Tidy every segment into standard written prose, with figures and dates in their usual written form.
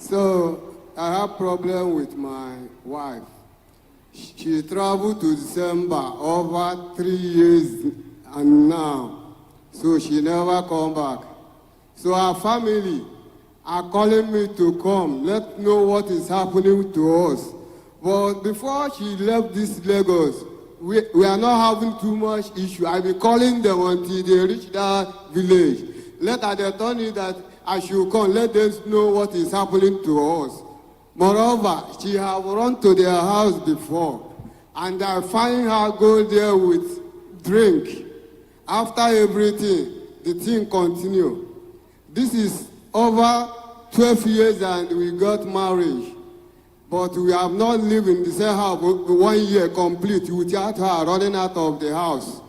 So I have problem with my wife. She traveled to December over 3 years and now. So she never come back. So our family are calling me to come. Let know what is happening to us. But before she left this Lagos, we are not having too much issue. I'll be calling them until they reach that village. Later they told me that I should come, let them know what is happening to us. Moreover, she have run to their house before, and I find her go there with drink. After everything, the thing continue. This is over 12 years and we got married. But we have not lived in the same house 1 year complete without her running out of the house.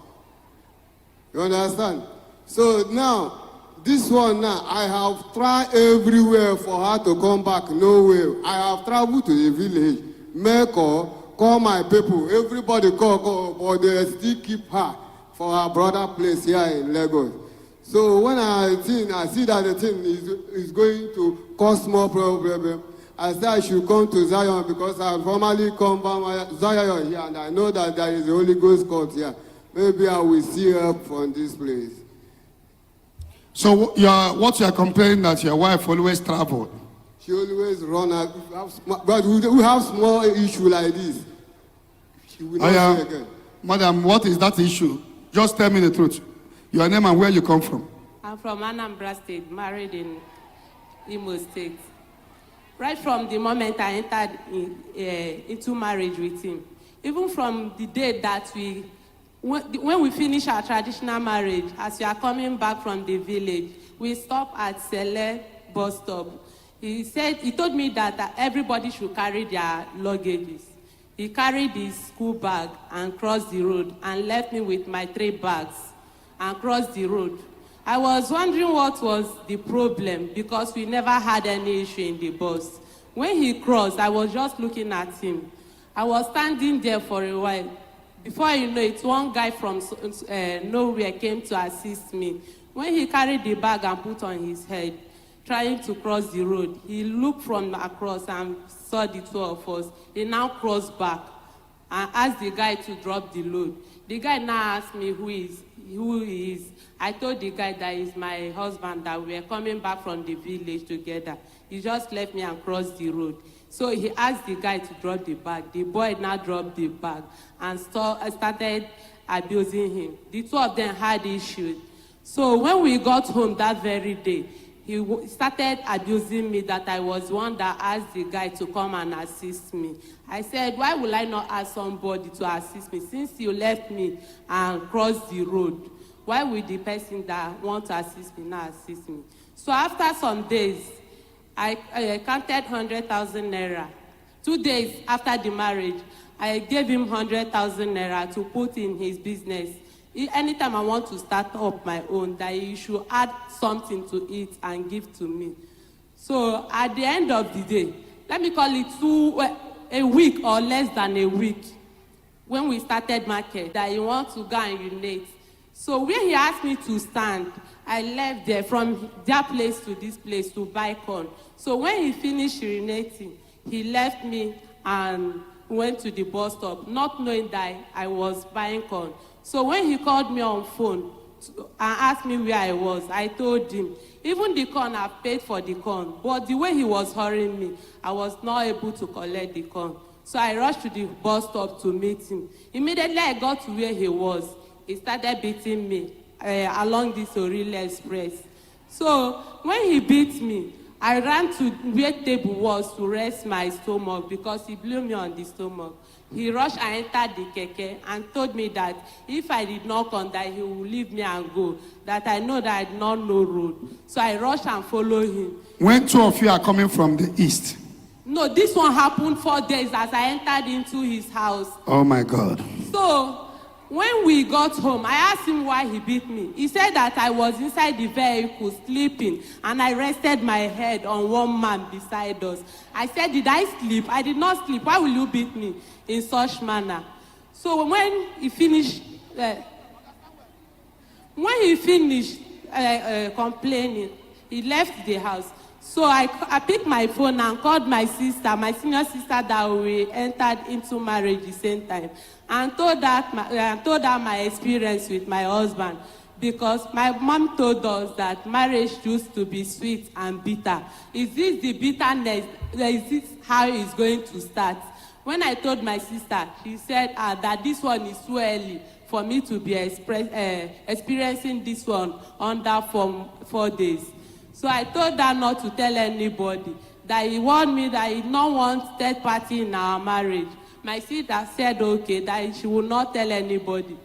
You understand? So now, this one now, I have tried everywhere for her to come back, nowhere. I have traveled to the village, make call my people, everybody call, but they still keep her for her brother place here in Lagos. So when I see that the thing is going to cause more problem, I said I should come to Zion because I formally come by Zion here, and I know that there is a Holy Ghost court here. Maybe I will see help from this place. So what you are complaining that your wife always traveled? She always run out. But we have small issue like this. She will not see again. Madam, what is that issue? Just tell me the truth. Your name and where you come from. I'm from Anambra State, married in Imo State. Right from the moment I entered into marriage with him, even from the day that when we finish our traditional marriage, as we are coming back from the village, we stop at Sele bus stop. He told me that everybody should carry their luggages. He carried his school bag and crossed the road and left me with my 3 bags and crossed the road. I was wondering what was the problem because we never had any issue in the bus. When he crossed, I was just looking at him. I was standing there for a while. Before you know it, one guy from nowhere came to assist me. When he carried the bag and put on his head, trying to cross the road, he looked from across and saw the 2 of us. He now crossed back and asked the guy to drop the load. The guy now asked me who he is. I told the guy that is my husband, that we are coming back from the village together. He just left me and crossed the road. So he asked the guy to drop the bag. The boy now dropped the bag and started abusing him. The 2 of them had issues. So when we got home that very day, he started abusing me that I was one that asked the guy to come and assist me. I said, why will I not ask somebody to assist me? Since you left me and crossed the road, why will the person that wants to assist me not assist me? So after some days, I counted 100,000 naira. 2 days after the marriage, I gave him 100,000 naira to put in his business. Anytime I want to start up my own, that he should add something to it and give to me. So at the end of the day, let me call it a week or less than a week, when we started market, that he wants to go and urinate. So when he asked me to stand, I left there from that place to this place to buy corn. So when he finished urinating, he left me and went to the bus stop, not knowing that I was buying corn. So when he called me on phone and asked me where I was, I told him, even the corn, I paid for the corn. But the way he was hurrying me, I was not able to collect the corn. So I rushed to the bus stop to meet him. Immediately I got to where he was, he started beating me along this URINE Express. So when he beat me, I ran to where table was to rest my stomach because he blew me on the stomach. He rushed and entered the keke and told me that if I did not come, that he would leave me and go, that I know that I did not know road. So I rushed and followed him. When 2 of you are coming from the east? No, this one happened 4 days as I entered into his house. Oh my God. So when we got home, I asked him why he beat me. He said that I was inside the vehicle sleeping and I rested my head on one man beside us. I said, did I sleep? I did not sleep. Why will you beat me in such manner? So when he finished complaining, he left the house. So I picked my phone and called my sister, my senior sister, that we entered into marriage the same time, and told her my experience with my husband. Because my mom told us that marriage used to be sweet and bitter. Is this the bitterness? Is this how it's going to start? When I told my sister, she said that this one is too early for me to be experiencing this one under 4 days. So I told her not to tell anybody, that he warned me that he don't want third party in our marriage. My sister said okay, that she will not tell anybody.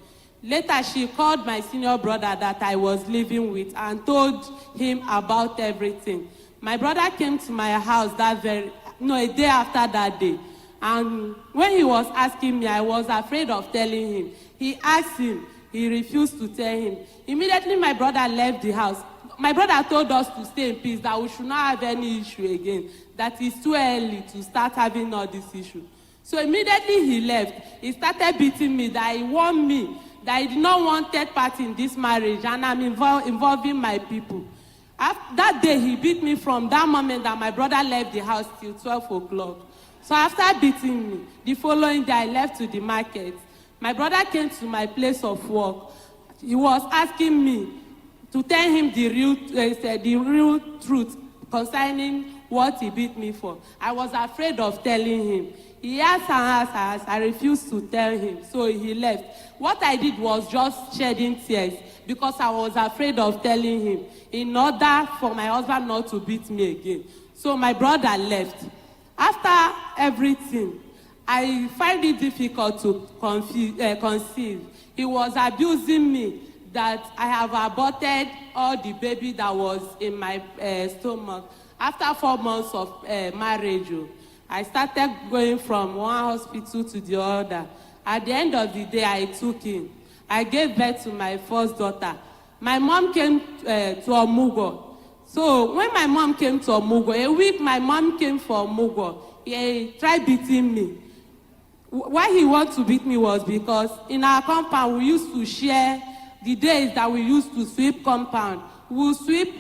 Later, she called my senior brother that I was living with and told him about everything. My brother came to my house a day after that day. And when he was asking me, I was afraid of telling him. He asked him, he refused to tell him. Immediately, my brother left the house. My brother told us to stay in peace, that we should not have any issue again, that it's too early to start having all this issue. So immediately he left. He started beating me, that he warned me that I did not want third party in this marriage, and I'm involving my people. That day, he beat me from that moment that my brother left the house till 12 o'clock. So after beating me, the following day, I left to the market. My brother came to my place of work. He was asking me to tell him the real truth concerning what he beat me for. I was afraid of telling him. He asked and asked. I refused to tell him, so he left. What I did was just shedding tears because I was afraid of telling him in order for my husband not to beat me again. So my brother left. After everything, I find it difficult to conceive. He was abusing me that I have aborted all the baby that was in my stomach. After 4 months of marriage, I started going from one hospital to the other. At the end of the day, I took him. I gave birth to my first daughter. My mom came to Omugo. So when my mom came to Omugo, a week my mom came for Omugo. He tried beating me. Why he wanted to beat me was because in our compound, we used to share the days that we used to sweep compound. We will sweep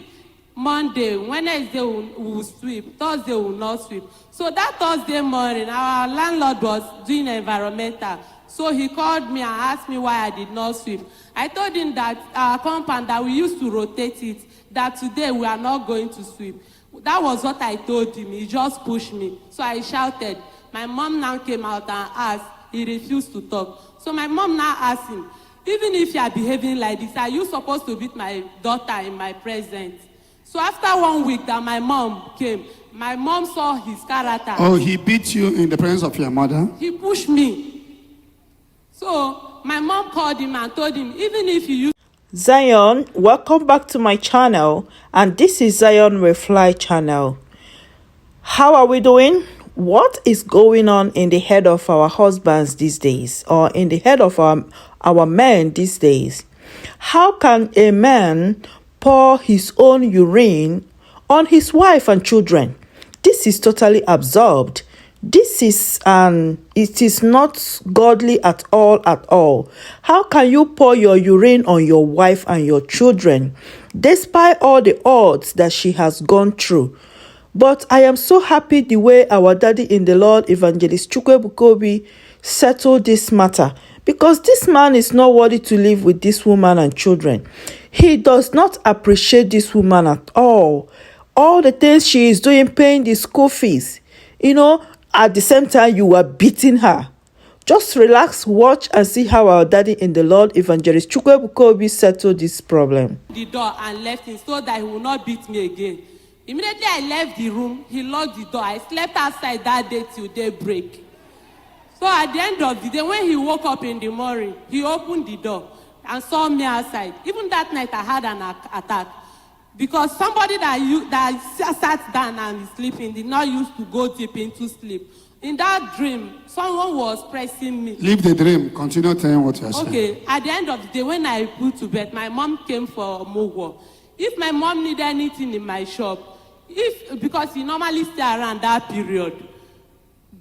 Monday, Wednesday we will sweep, Thursday we will not sweep. So that Thursday morning, our landlord was doing environmental. So he called me and asked me why I did not sweep. I told him that our compound, that we used to rotate it, that today we are not going to sweep. That was what I told him. He just pushed me. So I shouted. My mom now came out and asked. He refused to talk. So my mom now asked him, even if you are behaving like this, are you supposed to beat my daughter in my presence? So after 1 week that my mom came, my mom saw his character. Oh, he beat you in the presence of your mother? He pushed me. So my mom called him and told him, even if you use... Zion, welcome back to my channel, and this is Zion Reply channel. How are we doing? What is going on in the head of our husbands these days, or in the head of our men these days? How can a man pour his own urine on his wife and children? This is totally absurd. It is not godly at all. How can you pour your urine on your wife and your children, despite all the odds that she has gone through? But I am so happy the way our daddy in the Lord, Evangelist Chukwebukobi, settled this matter, because this man is not worthy to live with this woman and children. He does not appreciate this woman at all. All the things she is doing, paying the school fees, at the same time you are beating her. Just relax, watch and see how our daddy in the Lord, Evangelist Chukwebukobi, settled this problem. The door and left him so that he will not beat me again. Immediately I left the room, he locked the door. I slept outside that day till daybreak. So at the end of the day, when he woke up in the morning, he opened the door and saw me outside. Even that night, I had an attack. Because somebody that sat down and is sleeping did not used to go deep into sleep. In that dream, someone was pressing me. Leave the dream. Continue telling what you're saying. Okay, at the end of the day, when I put to bed, my mom came for Mogo. If my mom needed anything in my shop, because he normally stay around that period,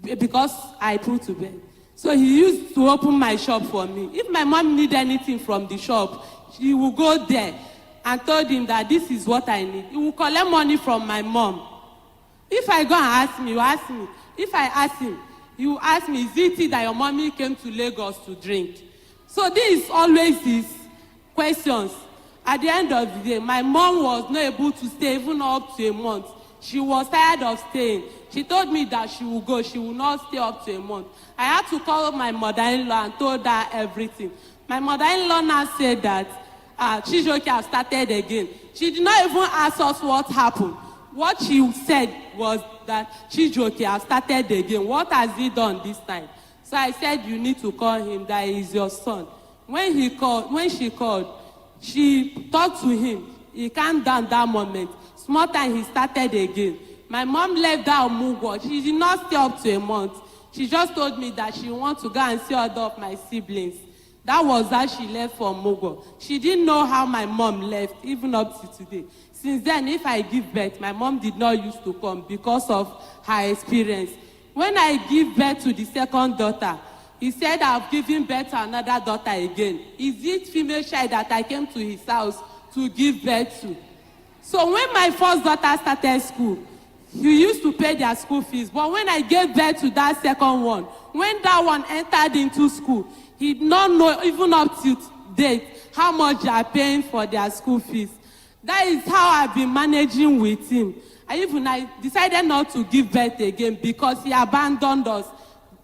because I put to bed. So he used to open my shop for me. If my mom needed anything from the shop, she would go there and told him that this is what I need. He will collect money from my mom If I go and ask him, you ask me. If I ask him, you ask me, is it that your mommy came to Lagos to drink? So this is always his questions. At the end of the day, my mom was not able to stay even up to a month. She was tired of staying. She told me that she will go. She will not stay up to a month. I had to call my mother-in-law and told her everything. My mother-in-law now said that Chijoke has started again. She did not even ask us what happened. What she said was that Chijoke has started again. What has he done this time? So I said, you need to call him, that is your son. When she called, she talked to him. He calmed down that moment. Small time, he started again. My mom left that Mugo. She did not stay up to a month. She just told me that she wants to go and see other of my siblings. That was how she left for Mugo. She didn't know how my mom left, even up to today. Since then, if I give birth, my mom did not used to come because of her experience. When I give birth to the second daughter, he said I've given birth to another daughter again. Is it female child that I came to his house to give birth to? So when my first daughter started school, he used to pay their school fees. But when I gave birth to that second one, when that one entered into school, he did not know even up to date how much they are paying for their school fees. That is how I've been managing with him. I decided not to give birth again because he abandoned us.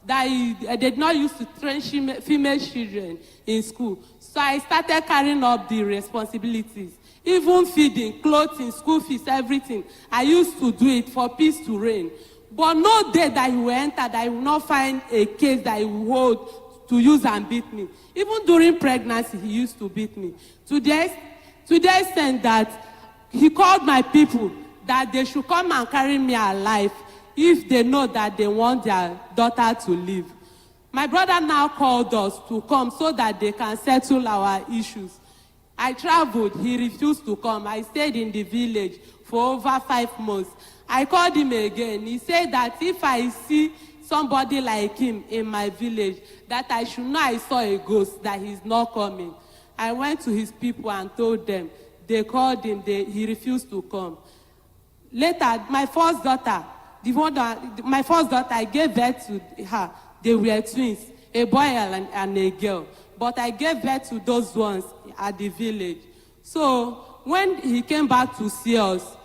That I did not used to train female children in school. So I started carrying up the responsibilities. Even feeding, clothing, school fees, everything. I used to do it for peace to reign. But no day that he will enter, that I will not find a case that he will hold to use and beat me. Even during pregnancy, he used to beat me. To the extent that he called my people that they should come and carry me alive if they know that they want their daughter to live. My brother now called us to come so that they can settle our issues. I traveled, he refused to come. I stayed in the village for over 5 months. I called him again. He said that if I see somebody like him in my village, that I should know I saw a ghost, that he's not coming. I went to his people and told them. They called him, he refused to come. Later, my first daughter, I gave birth to her. They were twins, a boy and a girl. But I gave birth to those ones at the village. So when he came back to see us,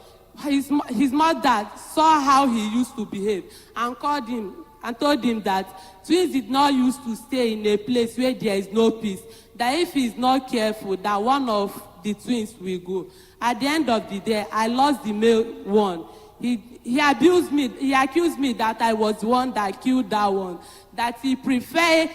his mother saw how he used to behave and called him and told him that twins did not used to stay in a place where there is no peace. That if he's not careful, that one of the twins will go. At the end of the day, I lost the male one. He abused me. He accused me that I was the one that killed that one. That he preferred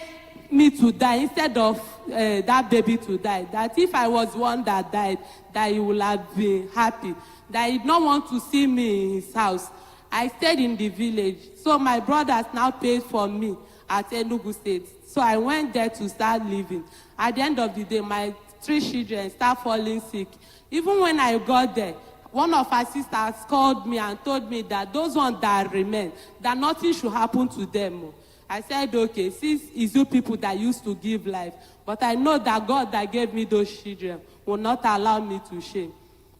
me to die instead of that baby to die. That if I was the one that died, that he would have been happy. That he did not want to see me in his house. I stayed in the village. So my brothers now paid for me at Enugu State. So I went there to start living. At the end of the day, my 3 children start falling sick. Even when I got there, one of our sisters called me and told me that those ones that remain, that nothing should happen to them. I said, okay, since it's you people that used to give life, but I know that God that gave me those children will not allow me to shame.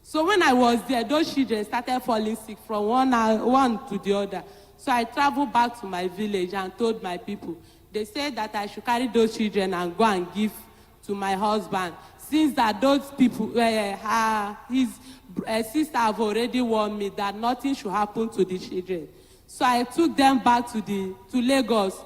So when I was there, those children started falling sick from one to the other. So I traveled back to my village and told my people. They said that I should carry those children and go and give to my husband. Since that those people, his sister have already warned me that nothing should happen to the children. So I took them back to Lagos.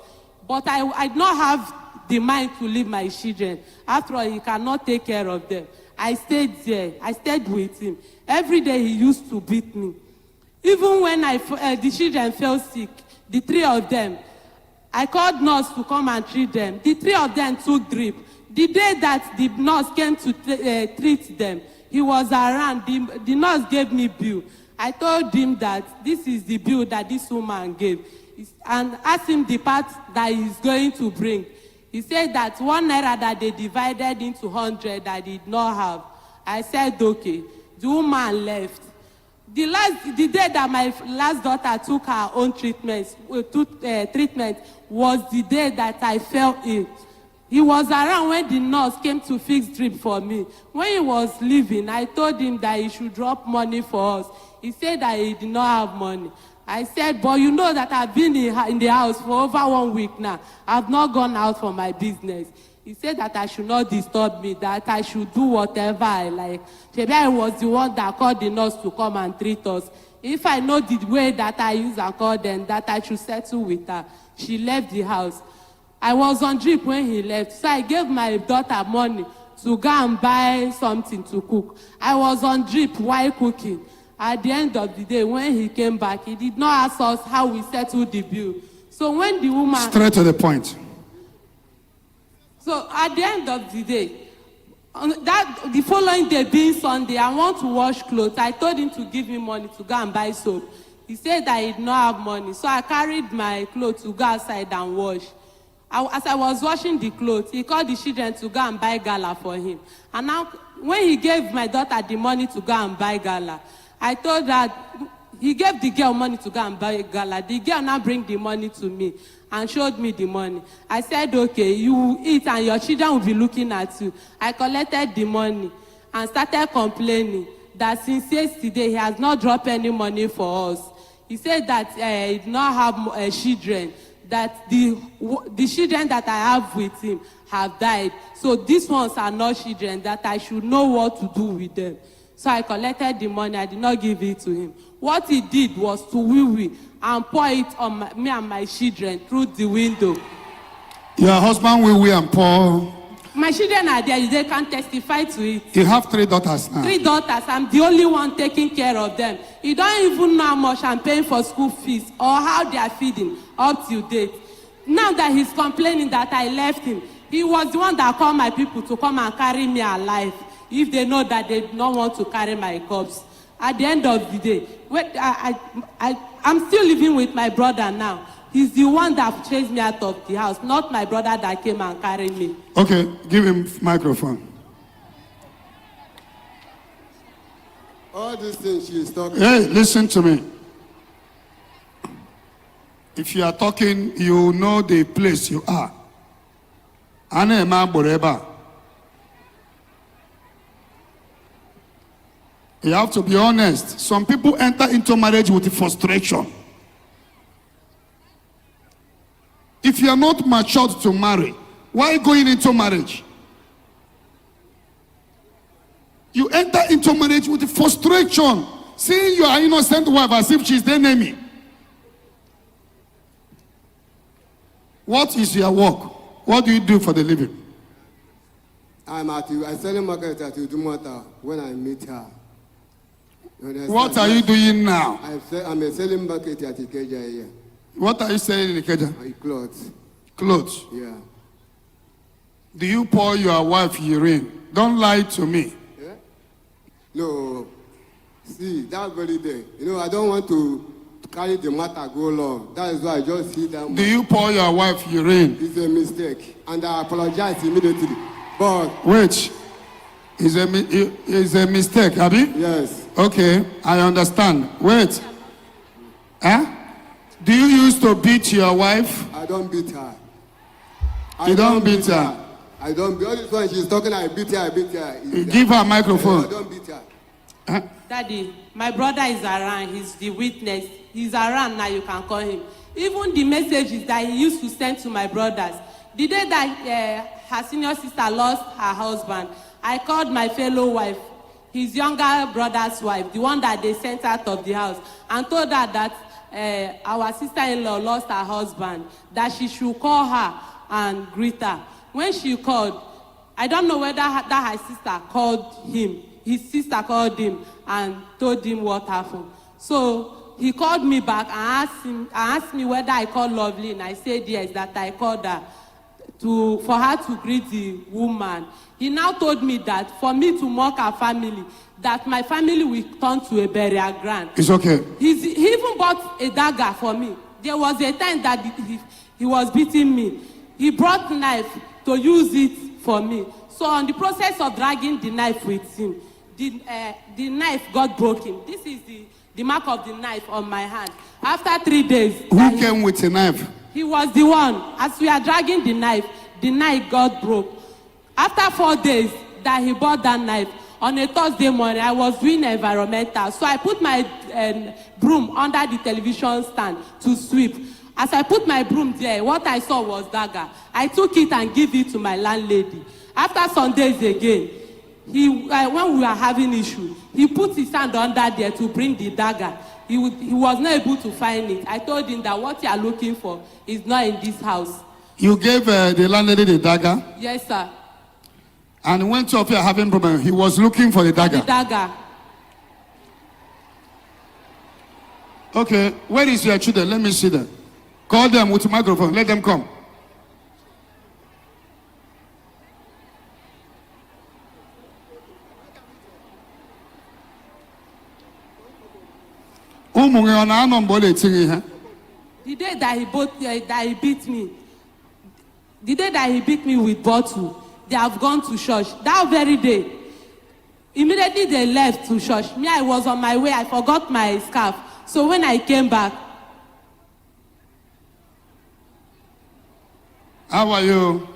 But I did not have the mind to leave my children. After all, he cannot take care of them. I stayed there. I stayed with him. Every day he used to beat me. Even when the children fell sick, the 3 of them, I called nurse to come and treat them. The 3 of them took drip. The day that the nurse came to treat them, he was around. The nurse gave me bill. I told him that this is the bill that this woman gave. And asked him the part that he's going to bring. He said that 1 naira that they divided into 100 I did not have. I said, okay. The woman left. The day that my last daughter took her own treatment was the day that I fell ill. He was around when the nurse came to fix drip for me. When he was leaving, I told him that he should drop money for us. He said that he did not have money. I said, but you know that I've been in the house for over 1 week now. I've not gone out for my business. He said that I should not disturb me, that I should do whatever I like. Maybe I was the one that called the nurse to come and treat us. If I know the way that I use and call them, that I should settle with her. She left the house. I was on drip when he left, so I gave my daughter money to go and buy something to cook. I was on drip while cooking. At the end of the day, when he came back, he did not ask us how we settled the bill. So when the woman... Straight to the point. So at the end of the day, the following day being Sunday, I want to wash clothes. I told him to give me money to go and buy soap. He said that he did not have money. So I carried my clothes to go outside and wash. As I was washing the clothes, he called the children to go and buy gala for him. And now, when he gave my daughter the money to go and buy gala, I told her, he gave the girl money to go and buy gala. The girl now bring the money to me and showed me the money. I said, okay, you eat and your children will be looking at you. I collected the money and started complaining that since yesterday he has not dropped any money for us. He said that he did not have children, that the children that I have with him have died. So these ones are not children, that I should know what to do with them. So I collected the money. I did not give it to him. What he did was to wee and pour it on me and my children through the window. Your husband will and pour. My children are there. They can testify to it. You have 3 daughters now. 3 daughters. I'm the only one taking care of them. You don't even know how much I'm paying for school fees or how they are feeding up to date. Now that he's complaining that I left him, he was the one that called my people to come and carry me alive. If they know that they don't want to carry my corpse. At the end of the day, I'm still living with my brother now. He's the one that chased me out of the house, not my brother that came and carried me. Okay, give him microphone. All these things she's talking. Hey, listen to me. If you are talking, you know the place you are. Anema Boreba. You have to be honest. Some people enter into marriage with frustration. If you are not matured to marry, why going into marriage? You enter into marriage with frustration, seeing your innocent wife as if she's the enemy. What is your work? What do you do for the living? I sell market at Udumata when I meet her. What are you doing now? I'm a selling market at Ikeja here. What are you selling in Ikeja? Clothes. Clothes. Yeah. Do you pour your wife urine? Don't lie to me. Yeah? No. See, that very day. I don't want to carry the matter go long. That is why I just see that. Do you pour your wife urine? It's a mistake. And I apologize immediately. But wait. It's a mistake, Abby? Yes. Okay, I understand. Wait. Huh? Do you used to beat your wife? I don't beat her. You don't beat her? I don't beat her. All this one she's talking, I beat her. Give her a microphone. I don't beat her. Huh? Daddy, my brother is around. He's the witness. He's around now, you can call him. Even the messages that he used to send to my brothers. The day that her senior sister lost her husband, I called my fellow wife, his younger brother's wife, the one that they sent out of the house, and told her that our sister-in-law lost her husband, that she should call her and greet her. When she called, I don't know whether her sister called him. His sister called him and told him what happened. So he called me back and asked me whether I called Lovely, and I said yes, that I called her for her to greet the woman. He now told me that for me to mock her family, that my family will turn to a burial ground. It's okay. He even bought a dagger for me. There was a time that he was beating me. He brought a knife to use it for me. So on the process of dragging the knife with him, the knife got broken. This is the mark of the knife on my hand. After 3 days... Who came with a knife? He was the one. As we are dragging the knife got broke. After 4 days that he bought that knife, on a Thursday morning, I was doing environmental. So I put my broom under the television stand to sweep. As I put my broom there, what I saw was dagger. I took it and gave it to my landlady. After some days again, when we were having issue, he put his hand under there to bring the dagger. He was not able to find it. I told him that what you are looking for is not in this house. You gave the landlady the dagger? Yes, sir. And when two of you are having problem, he was looking for the dagger? The dagger. Okay, where is your children? Let me see them. Call them with a microphone. Let them come. The day that he beat me, the day that he beat me with bottle, they have gone to church. That very day, immediately they left to church. Me, I was on my way. I forgot my scarf. So when I came back. How are you?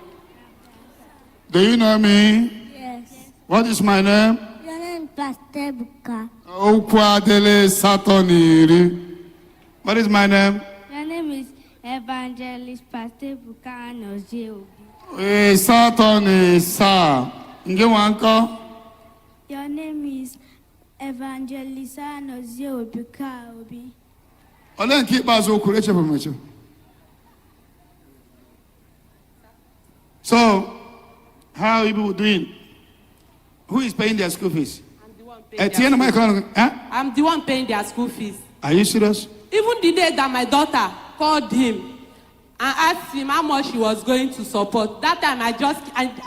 Do you know me? Yes. What is my name? Your name is Pastor Buka. Okwadele Satoniri. What is my name? Your name is Evangelist Pastor Buka Anozeobi. Satoni Sa. Ngewanko. Your name is Evangelist Anozeobi Kaobi. Olen keep us okureche permission. So, how are you people doing? Who is paying their school fees? I'm the one paying their school fees. Are you serious? Even the day that my daughter called him and asked him how much he was going to support, that time I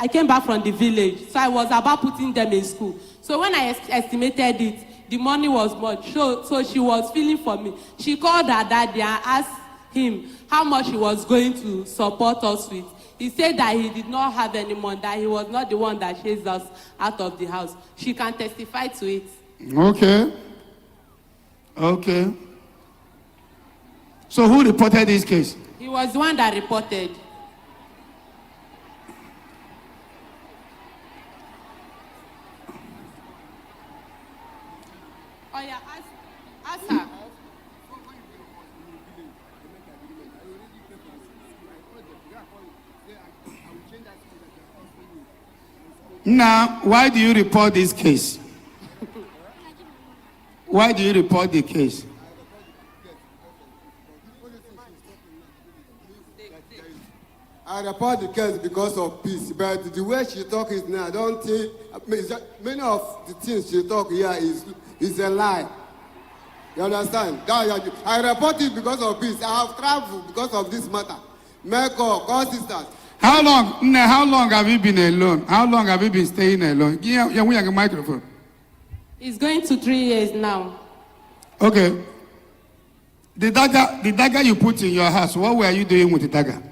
came back from the village, so I was about putting them in school. So when I estimated it, the money was much. So she was feeling for me. She called her daddy and asked him how much he was going to support us with. He said that he did not have any money, that he was not the one that chased us out of the house. She can testify to it. Okay. Okay. So who reported this case? He was the one that reported. Oh yeah, ask her. Now, why do you report this case? Why do you report the case? I report the case because of peace, but the way she talk is now, I don't think, many of the things she talk here is a lie. You understand? I report it because of peace. I have traveled because of this matter. Call sisters. How long have you been alone? How long have you been staying alone? Give me a microphone. It's going to 3 years now. Okay. The dagger you put in your house, what were you doing with the dagger?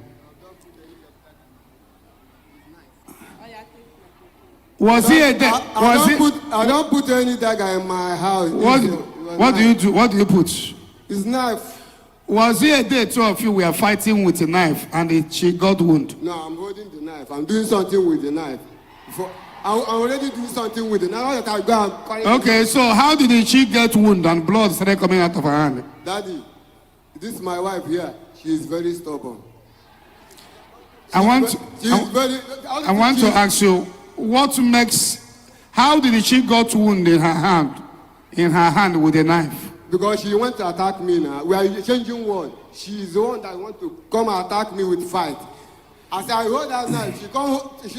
Was he a dead? I don't put any dagger in my house. What do you do? What do you put? It's knife. Was it a day two of you were fighting with a knife and she got wound? No, I'm holding the knife. I'm doing something with the knife. I'm already doing something with the knife. That I go and carry. Okay, so how did she get wound and blood started coming out of her hand? Daddy, this is my wife here. She is very stubborn. I want to ask you, how did she got wound in her hand with a knife? Because she wants to attack me now. We are changing words. She is the one that wants to come and attack me with fight. As I hold that knife, she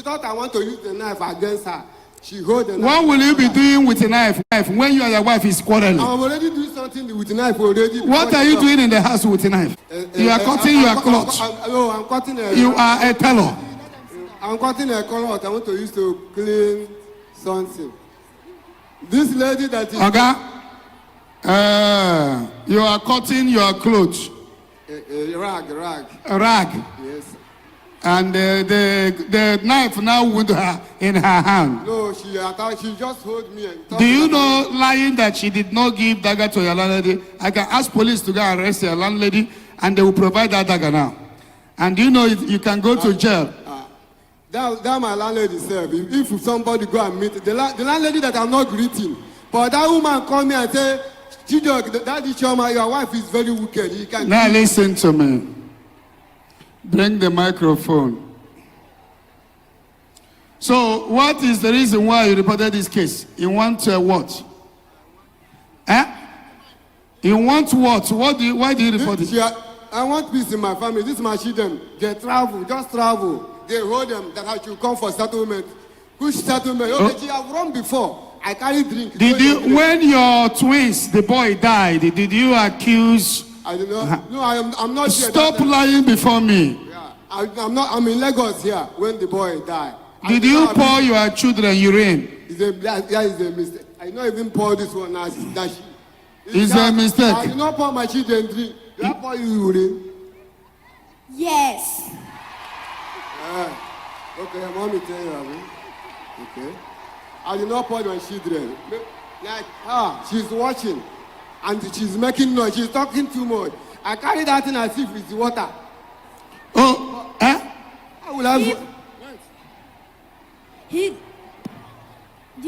thought I want to use the knife against her. She hold the knife. What will you be doing with a knife when you and your wife is quarreling? I'm already doing something with the knife already. What are you doing in the house with a knife? You are cutting your cloth. I'm cutting a... You are a tailor. I'm cutting a cloth I want to use to clean something. This lady that is... Okay. You are cutting your clothes. A rag. A rag. Yes. And the knife now wound her in her hand. No, she just hold me. Do you know, lying that she did not give dagger to your landlady? I can ask police to go arrest your landlady and they will provide that dagger now. And do you know you can go to jail? That my landlady said, if somebody go and meet the landlady that I'm not greeting, but that woman call me and say, Daddy Choma, your wife is very wicked. You can. Now listen to me. Bring the microphone. So, what is the reason why you reported this case? You want what? You want what? Why do you report it? I want peace in my family. This is my children. They travel, just travel. They hold them that I should come for settlement. Which settlement? Okay, I have run before. I carry drink. When your twins, the boy died, did you accuse? I don't know. No, I'm not here. Stop lying before me. Yeah, I'm not. I'm in Lagos here when the boy died. Did you pour your children urine? That is a mistake. I not even pour this one now. It's a mistake. I did not pour my children drink. Did I pour you urine? Yes. Okay, I want me to tell you, Abby. Okay. I did not pour my children. Like, she's watching. And she's making noise. She's talking too much. I carry that thing as if it's water. Oh, I will have... The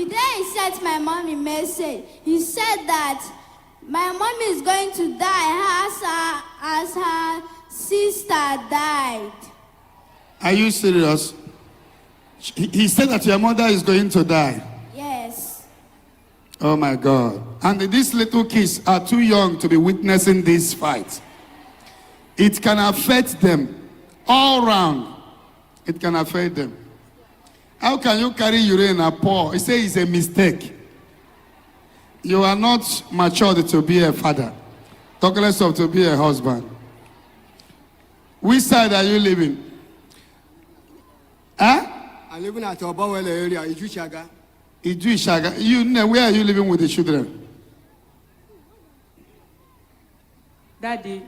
day he sent my mom a message, he said that my mom is going to die as her sister died. Are you serious? He said that your mother is going to die. Yes. Oh my God. And these little kids are too young to be witnessing this fight. It can affect them all round. It can affect them. How can you carry urine and pour? He says it's a mistake. You are not matured to be a father. Talk less of to be a husband. Which side are you living? I'm living at Obawele area, Ijuchaga. Ijuchaga. Where are you living with the children? Daddy,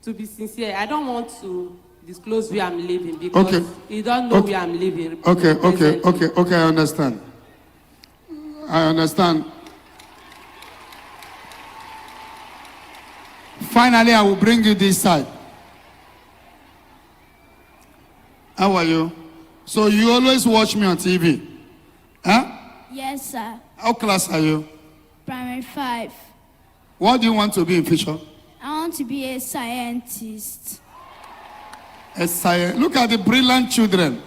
to be sincere, I don't want to disclose where I'm living because you don't know where I'm living. Okay, I understand. Finally, I will bring you this side. How are you? So you always watch me on TV? Yes, sir. How class are you? Primary 5. What do you want to be in future? I want to be a scientist. A science. Look at the brilliant children.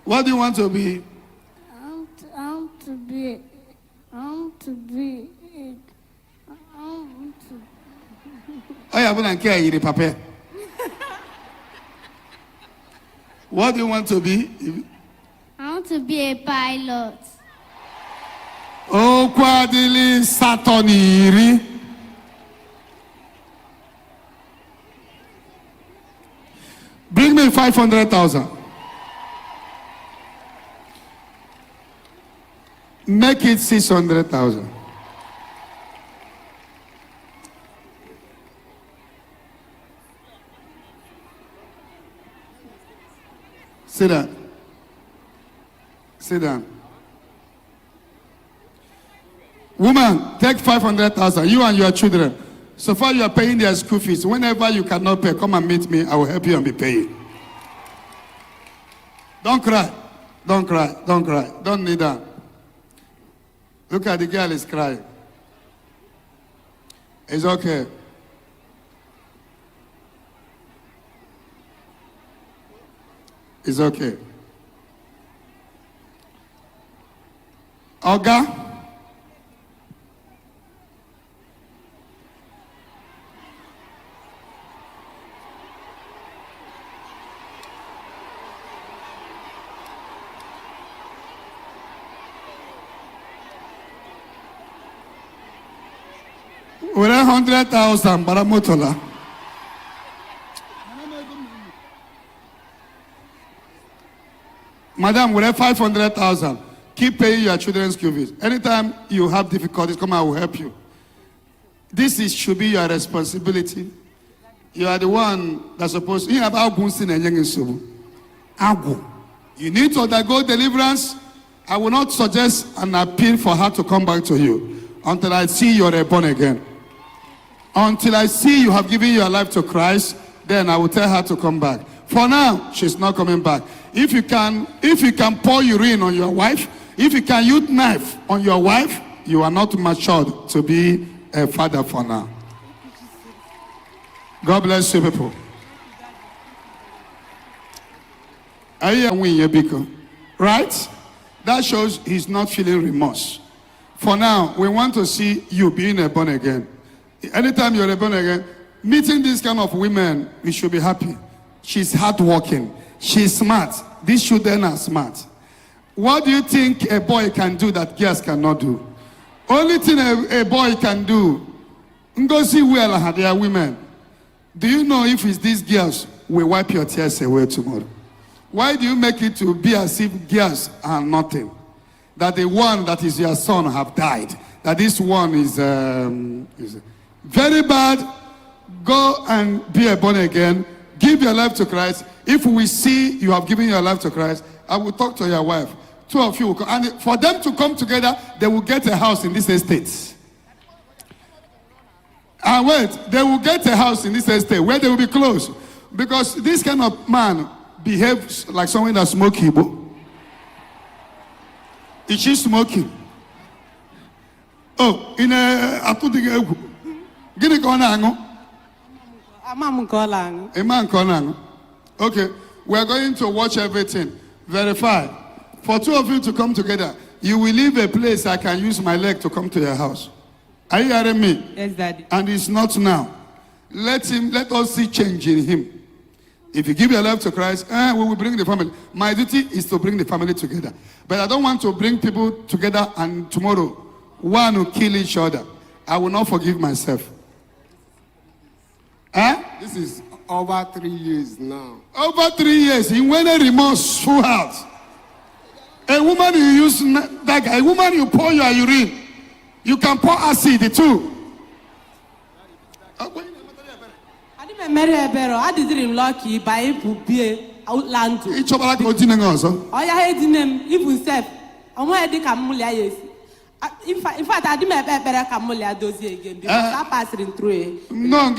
What do you want to be? I want to be. Oh, yeah, but I care you, Papa. What do you want to be? I want to be a pilot. Oh, Kwadili Satoniri. Bring me 500,000. Make it 600,000. Sit down. Sit down. Woman, take 500,000. You and your children. So far you are paying their school fees. Whenever you cannot pay, come and meet me. I will help you and be paying. Don't cry. Don't cry. Don't cry. Don't kneel down. Look at the girl is crying. It's okay. It's okay. Oga? We're 100,000 Baramotola. Madam, we're 500,000. Keep paying your children's school fees. Anytime you have difficulties, come, I will help you. This should be your responsibility. You are the one that's supposed to. You need to undergo deliverance. I will not suggest an appeal for her to come back to you until I see you are born again. Until I see you have given your life to Christ, then I will tell her to come back. For now, she's not coming back. If you can pour urine on your wife, if you can use knife on your wife, You are not matured to be a father for now. God bless you, people. Right? That shows he's not feeling remorse. For now, we want to see you being a born again. Anytime you're a born again, meeting these kind of women, we should be happy. She's hardworking. She's smart. These children are smart. What do you think a boy can do that girls cannot do? Only thing a boy can do, Ngozi well, they are women. Do you know if it's these girls will wipe your tears away tomorrow? Why do you make it to be as if girls are nothing? That the one that is your son have died. That this one is very bad. Go and be a born again. Give your life to Christ. If we see you have given your life to Christ, I will talk to your wife. Two of you will come. And for them to come together, they will get a house in this estate. And wait, they will get a house in this estate where they will be close. Because this kind of man behaves like someone that's smoking. Is she smoking? Oh, in a Guinea corner. A man corner. Okay, we are going to watch everything. Verify. For two of you to come together, you will leave a place I can use my leg to come to your house. Are you hearing me? Yes, Daddy. And it's not now. Let us see change in him. If you give your life to Christ, we will bring the family. My duty is to bring the family together. But I don't want to bring people together and tomorrow one will kill each other. I will not forgive myself. This is over 3 years now. Over 3 years, he went a remorseful heart. A woman you use that guy, a woman you pour your urine. You can pour acid too. I didn't dream lucky by outland. Each of us continue also. Oh, yeah, him even said, I'm where they come. In fact, I didn't better come again because I passed through it. No,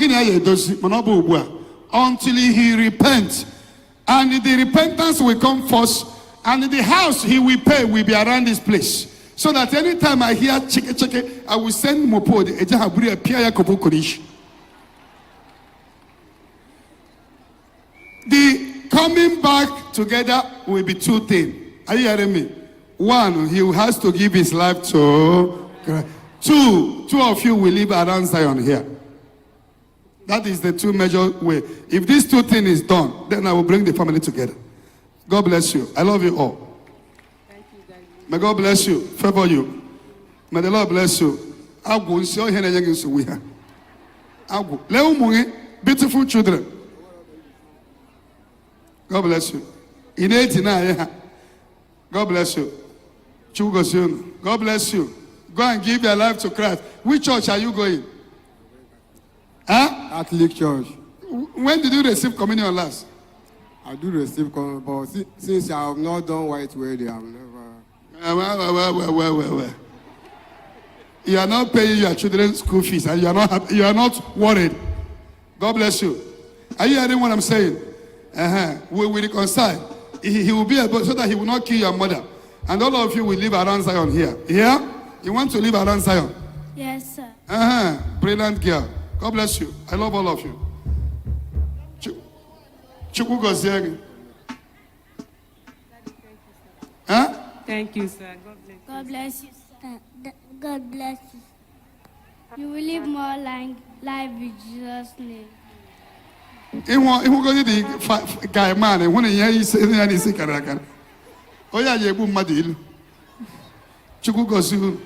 until he repents, and the repentance will come first, and the house he will pay will be around this place. So that anytime I hear cheke, I will send Mopo the Ejahabri Pia Kopokorish. The coming back together will be two things. Are you hearing me? One, he has to give his life to Christ. Two of you will live around Zion here. That is the two major way. If these two things is done, then I will bring the family together. God bless you. I love you all. May God bless you, favor you. May the Lord bless you. Beautiful children. God bless you. In 89, God bless you. God bless you. Go and give your life to Christ. Which church are you going? Catholic Church. When did you receive communion last? I do receive communion, but since I have not done white wedding, I have never. Well. You are not paying your children's school fees, and you are not worried. God bless you. Are you hearing what I'm saying? We will reconcile. He will be able so that he will not kill your mother, and all of you will live around Zion here. Yeah? You want to live around Zion? Yes, sir. Brilliant girl. God bless you. I love all of you. Thank you, sir. God bless you. God bless you. You will live more life in Jesus' name. He will go to the guy man and when he says, oh, yeah, you will madil. Chuku gosu.